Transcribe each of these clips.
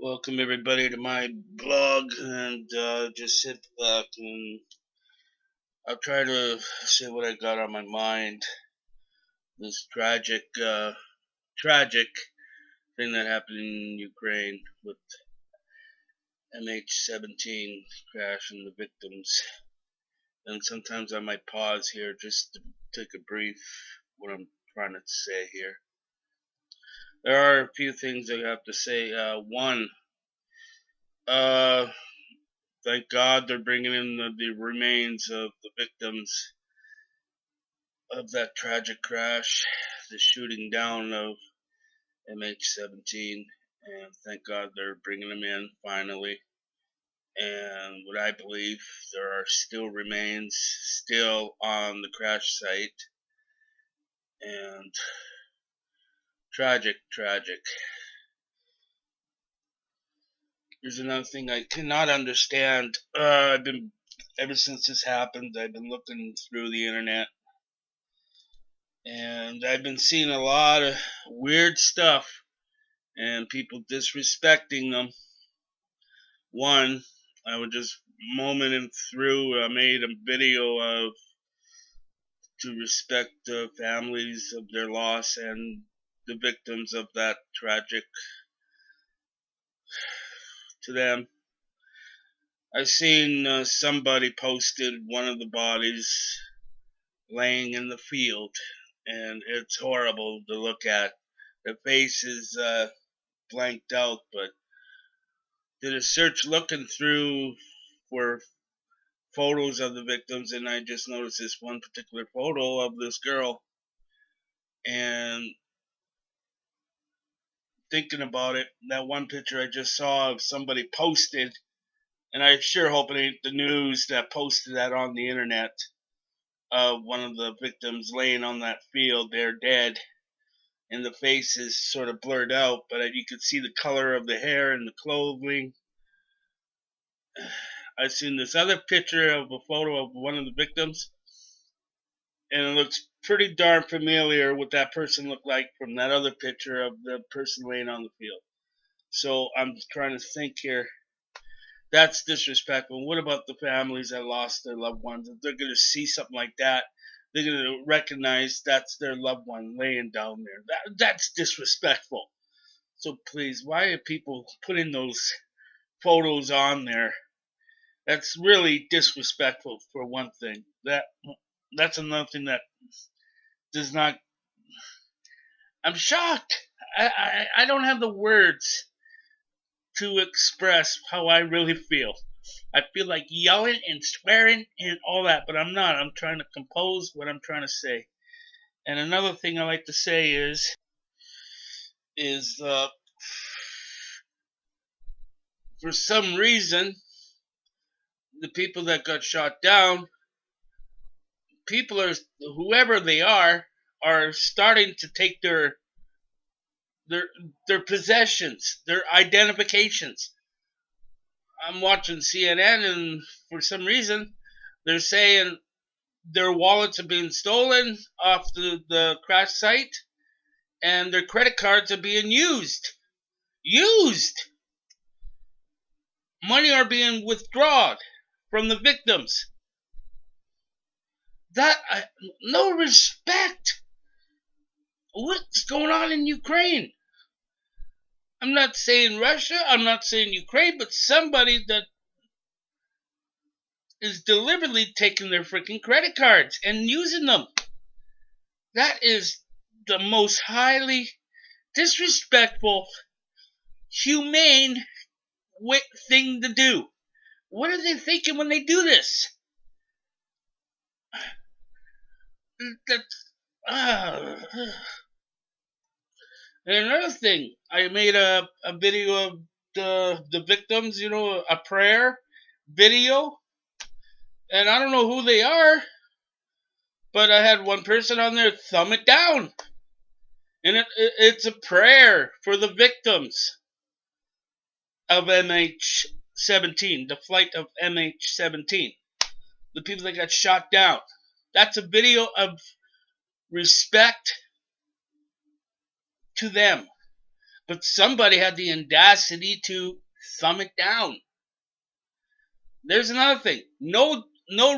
Welcome everybody to my blog, and just sit back and I'll try to say what I got on my mind. This tragic thing that happened in Ukraine with MH17 crash and the victims. And sometimes I might pause here just to take a brief what I'm trying to say here. There are a few things I have to say. One, thank God they're bringing in the remains of the victims of that tragic crash, the shooting down of MH17, and thank God they're bringing them in finally. And what I believe, there are still remains still on the crash site, and tragic. Here's another thing I cannot understand. Ever since this happened, I've been looking through the internet, and I've been seeing a lot of weird stuff and people disrespecting them. One, I was just momenting through. I made a video of to respect the families of their loss and the victims of that tragic to them. I seen somebody posted one of the bodies laying in the field, and it's horrible to look at. The face is blanked out, but did a search looking through for photos of the victims, and I just noticed this one particular photo of this girl, and thinking about it, that one picture I just saw of somebody posted, and I sure hope it ain't the news that posted that on the internet, of one of the victims laying on that field. They're dead, and the face is sort of blurred out, but you could see the color of the hair and the clothing. I've seen this other picture of a photo of one of the victims, and it looks pretty darn familiar what that person looked like from that other picture of the person laying on the field. So I'm trying to think here. That's disrespectful. What about the families that lost their loved ones? If they're going to see something like that, they're going to recognize that's their loved one laying down there. That's disrespectful. So please, why are people putting those photos on there? That's really disrespectful, for one thing. That's another thing that does not. I'm shocked. I don't have the words to express how I really feel. I feel like yelling and swearing and all that, but I'm not. I'm trying to compose what I'm trying to say. And another thing I like to say is for some reason, the people that got shot down, whoever they are starting to take their possessions, their identifications. I'm watching CNN, and for some reason, they're saying their wallets are being stolen off the crash site, and their credit cards are being used. Money are being withdrawn from the victims. No respect. What's going on in Ukraine? I'm not saying Russia, I'm not saying Ukraine, but somebody that is deliberately taking their freaking credit cards and using them. That is the most highly disrespectful, humane thing to do. What are they thinking when they do this? And another thing, I made a video of the victims, a prayer video, and I don't know who they are, but I had one person on there thumb it down, and it's a prayer for the victims of MH17, the flight of MH17, the people that got shot down. That's a video of respect to them. But somebody had the audacity to thumb it down. There's another thing. No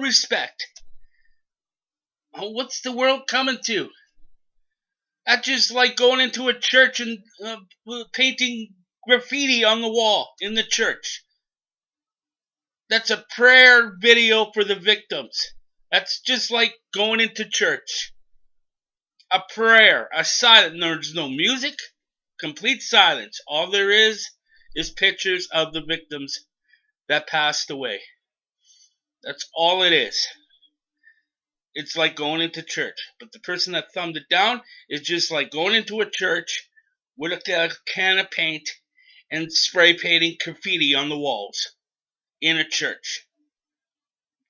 respect. What's the world coming to? That's just like going into a church and painting graffiti on the wall in the church. That's a prayer video for the victims. That's just like going into church. A prayer, a silence. There's no music, complete silence. All there is pictures of the victims that passed away. That's all it is. It's like going into church. But the person that thumbed it down is just like going into a church with a can of paint and spray painting graffiti on the walls in a church.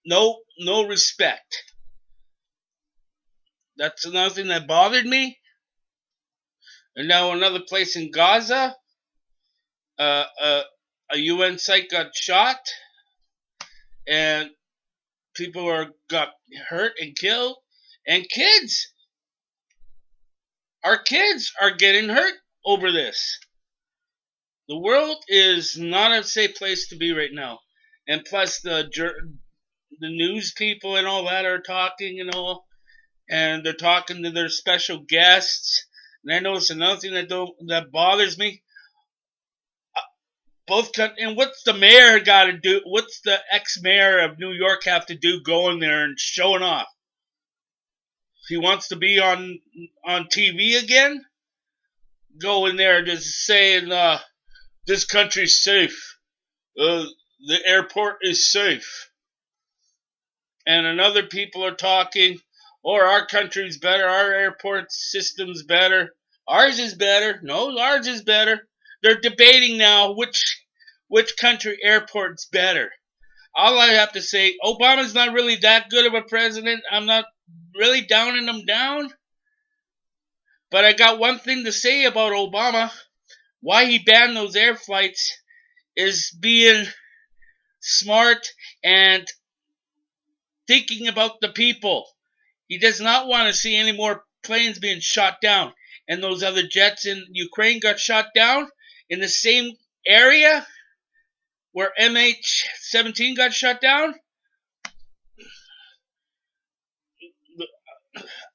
No respect. That's another thing that bothered me. And now another place in Gaza, a UN site got shot, and people got hurt and killed, and our kids are getting hurt over this. The world is not a safe place to be right now, and plus the news people and all that are talking and all, and they're talking to their special guests. And I notice another thing that bothers me. And what's the mayor got to do? What's the ex-mayor of New York have to do going there and showing off? He wants to be on TV again? Go in there just saying, this country's safe. The airport is safe. And another people are talking, our country's better, our airport system's better. Ours is better. No, ours is better. They're debating now which country airport's better. All I have to say, Obama's not really that good of a president. I'm not really downing him down. But I got one thing to say about Obama. Why he banned those air flights is being smart and thinking about the people. He does not want to see any more planes being shot down. And those other jets in Ukraine got shot down in the same area where MH17 got shot down.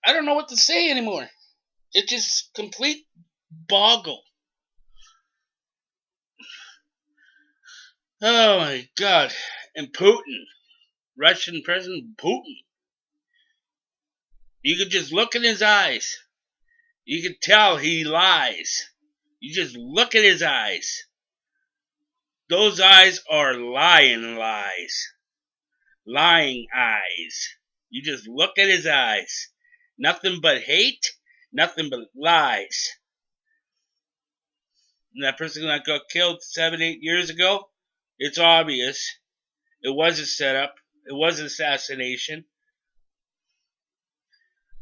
I don't know what to say anymore. It's just complete boggle. Oh my God. And Putin, Russian President Putin. You could just look in his eyes. You could tell he lies. You just look at his eyes. Those eyes are lying eyes. Lying eyes. You just look at his eyes. Nothing but hate. Nothing but lies. And that person that got killed 7-8 years ago, it's obvious. It was a setup. It was an assassination.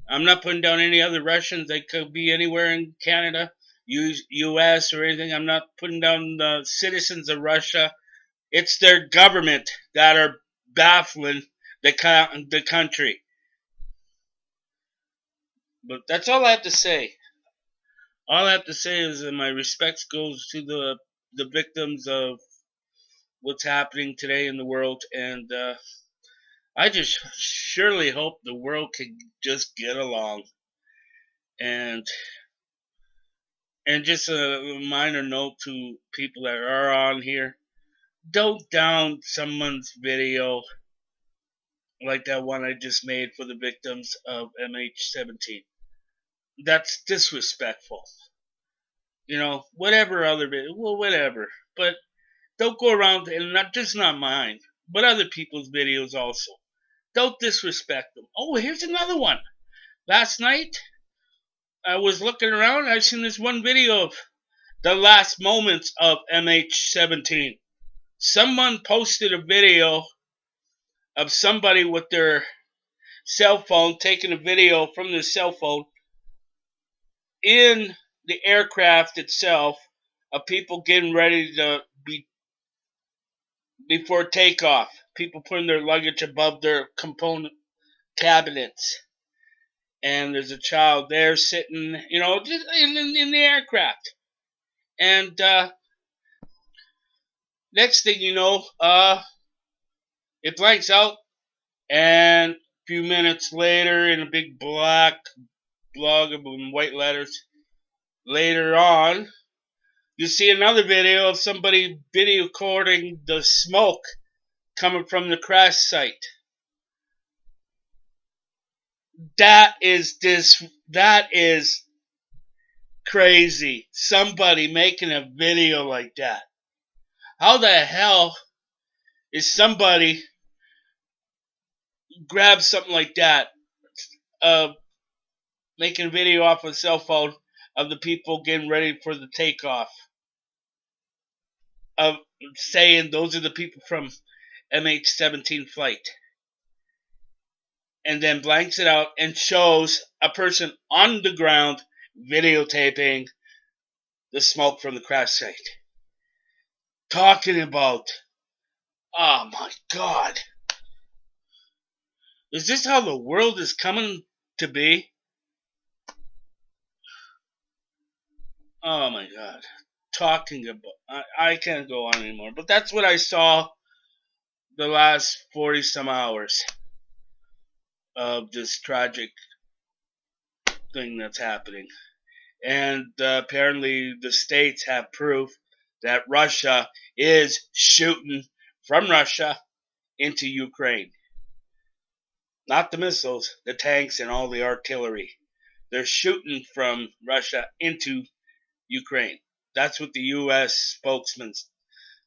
I'm not putting down any other Russians. They could be anywhere in Canada, U.S. or anything. I'm not putting down the citizens of Russia. It's their government that are baffling the country. But that's all I have to say. All I have to say is that my respects goes to the victims of what's happening today in the world, and I just surely hope the world can just get along. And just a minor note to people that are on here: don't down someone's video like that one I just made for the victims of MH17. That's disrespectful. Whatever other video, well, whatever. But don't go around, and not mine, but other people's videos also. Don't disrespect them. Oh, here's another one. Last night, I was looking around, and I seen this one video of the last moments of MH17. Someone posted a video of somebody with their cell phone, taking a video from their cell phone in the aircraft itself of people getting ready to before takeoff. People putting their luggage above their component cabinets. And there's a child there sitting, just in the aircraft. And next thing you know, it blanks out, and a few minutes later, in a big black blog in white letters, later on, you see another video of somebody video recording the smoke coming from the crash site. That is crazy. Somebody making a video like that. How the hell is somebody grab something like that, making a video off a cell phone of the people getting ready for the takeoff, of saying those are the people from MH17 flight, and then blanks it out and shows a person on the ground videotaping the smoke from the crash site, talking about, oh my god, is this how the world is coming to be? Oh my god. Talking about, I can't go on anymore, but that's what I saw the last 40 some hours of this tragic thing that's happening. And apparently the states have proof that Russia is shooting from Russia into Ukraine. Not the missiles, the tanks, and all the artillery. They're shooting from Russia into Ukraine. That's what the U.S. spokesman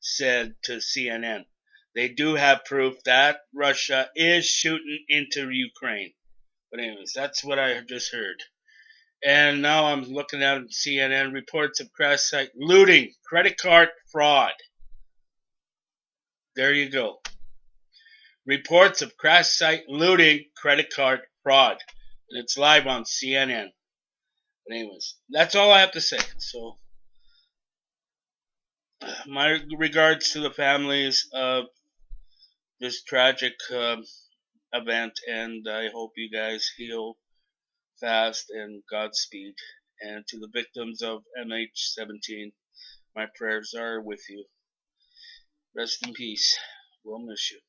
said to CNN. They do have proof that Russia is shooting into Ukraine. But anyways, that's what I just heard. And now I'm looking at CNN reports of crash site looting, credit card fraud. There you go. Reports of crash site looting, credit card fraud. And it's live on CNN. But anyways, that's all I have to say. So, my regards to the families of this tragic event, and I hope you guys heal fast and Godspeed. And to the victims of MH17, my prayers are with you. Rest in peace. We'll miss you.